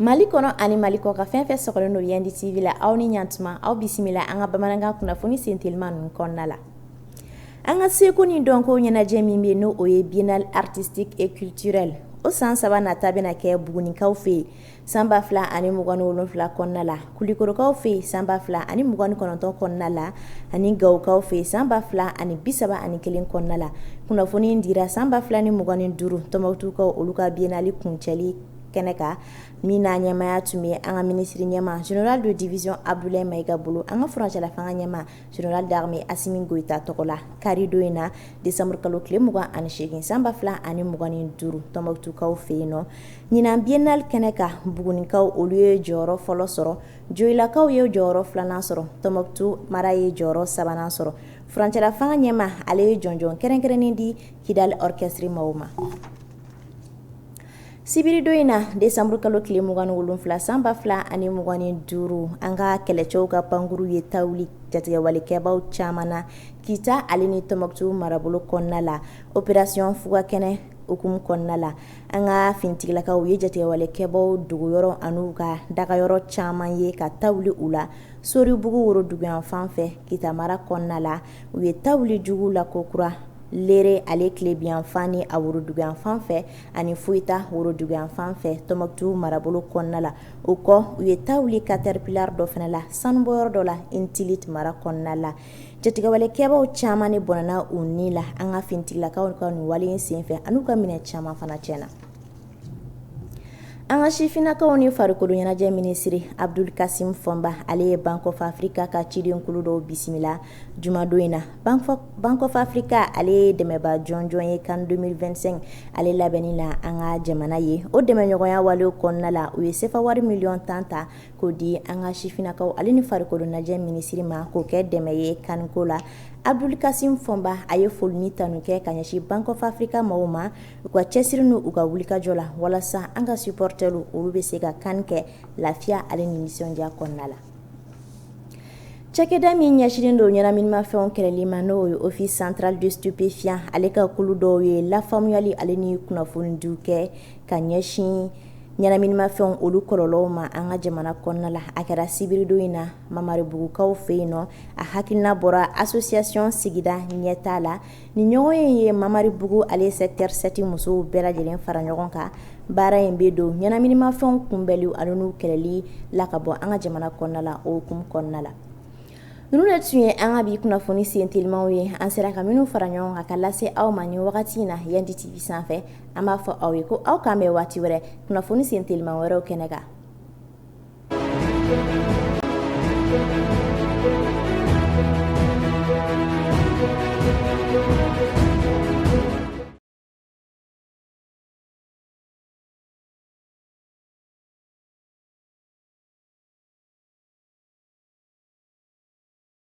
Mali kono ani Mali ko ka fɛn fɛn sɔgɔlen no Yandi TV la aw ni ɲantuma aw bisimila an ka bamanankan kunnafoni sentelima ninnu kɔnɔna la. An ka seko ni dɔnko ɲɛnajɛ min bɛ n'o ye Biennale artistique et culturelle o san 3 nata bɛna kɛ Bugunikaw fɛ yen san 2027 kɔnɔna la, Kulikorokaw fɛ yen san 2029 kɔnɔna la ani Gawukaw fɛ yen san 2031 kɔnɔna la. Kunnafoni in dira san 2025 Tɔnbukutukaw olu ka Biennale kuncɛli kɛnɛ kan min na ɲɛmaya tun bɛ an ka ministre ɲɛma général de division Abdoulaye Mayiga bolo, an ka furancɛla fanga ɲɛma général d'armée Assimi Goïta tɔgɔ la. Kari don in na décembre kalo tile 28 san 2025 Tɔnbukutukaw fɛ yen nɔ. Ɲinan Biennale kɛnɛ kan Bugunikaw olu ye jɔyɔrɔ fɔlɔ sɔrɔ, Joyilakaw ye jɔyɔrɔ 2nan sɔrɔ, Tɔnbukutu mara ye jɔyɔrɔ 3nan sɔrɔ. Furancɛla fanga ɲɛma ale ye jɔnjɔn kɛrɛnkɛrɛnnen di Kidal orchestre maaw ma. Sibiri do in na décembre kalo tile 27 san 2025 an ka kɛlɛcɛw ka pankuru ye tawuli jatigɛwalikɛbaw caman na Kita ale ni Tɔnbukutu marabolo kɔnɔna la. Opération Fugakɛnɛ hukumu kɔnɔna la, an ka finitigilakaw ye jatigɛwalikɛbaw doguyɔrɔ an'u ka dagayɔrɔ caman ye ka tawuli u la. Soribugu Woroduguyan fan fɛ Kita mara kɔnɔna la u ye tawuli jugu la kokura Lere ale Tilebiyan fan ni a Woroduguyan fan fɛ ani Foyita Woroduguyan fan fɛ Tɔnbukutu marabolo kɔnɔna la. O kɔ u ye tawuli Caterpillar dɔ fana la sanubɔyɔrɔ dɔ la Intilit mara kɔnɔna la. Jatigɛwalikɛbaw caman de bɔnna u ni la an ka finitigilakaw ka nin wale in senfɛ an'u ka minɛ caman fana tiɲɛna. An ka sifinnakaw ni farikolo ɲɛnajɛ ministre Abdul Kasim Fɔnba ale ye Bank of Africa ka cidenkulu dɔw bisimila jumadon in na. Bank of Africa ale ye dɛmɛba jɔnjɔn ye CAN 2025 ale labɛnni la an ka jamana ye. O dɛmɛɲɔgɔnya walew kɔnɔna la u ye sefa wari miliyɔn 10 ta k'o di an ka sifinnakaw ale ni farikolo ɲɛnajɛ ministre ma k'o kɛ dɛmɛ ye CAN ko la. Abdul Kasim Fɔnba a ye foli ni tanu kɛ ka ɲɛsin Bank of Africa maaw ma u ka cɛsiri n'u ka wulikajɔ la walasa an ka supporters olu bɛ se ka CAN kɛ lafiya ale ni nisɔndiya kɔnɔna la. Cakɛda min ɲɛsinnen don ɲɛnaminimafɛnw kɛlɛli ma n'o ye office central de stupéfiant ale ka kulu dɔw ye lafaamuyali ale ni kunnafonidiw kɛ ka ɲɛsin ɲɛnaminimafɛnw olu kɔlɔlɔw ma an ka jamana kɔnɔna la. A kɛra Sibiridon in na Mamaribugukaw fɛ yen nɔ a hakilina bɔra association sigida ɲɛtaa la. Ni ɲɔgɔn ye Mamaribugu ale secteur 7 musow bɛɛ lajɛlen fara ɲɔgɔn kan. Baara in bɛ don ɲɛnaminimafɛnw kunbɛli ani n'u kɛlɛli la ka bɔ an ka jamana kɔnɔna la o hukumu kɔnɔna la. Ninnu de tun ye an ka bi kunnafoni sentelimaw ye. An sera ka minnu fara ɲɔgɔn kan ka lase aw ma nin wagati in na Yandi TV sanfɛ. An b'a fɔ aw ye ko aw k'an bɛn waati wɛrɛ kunnafoni sentelima wɛrɛw kɛnɛ kan.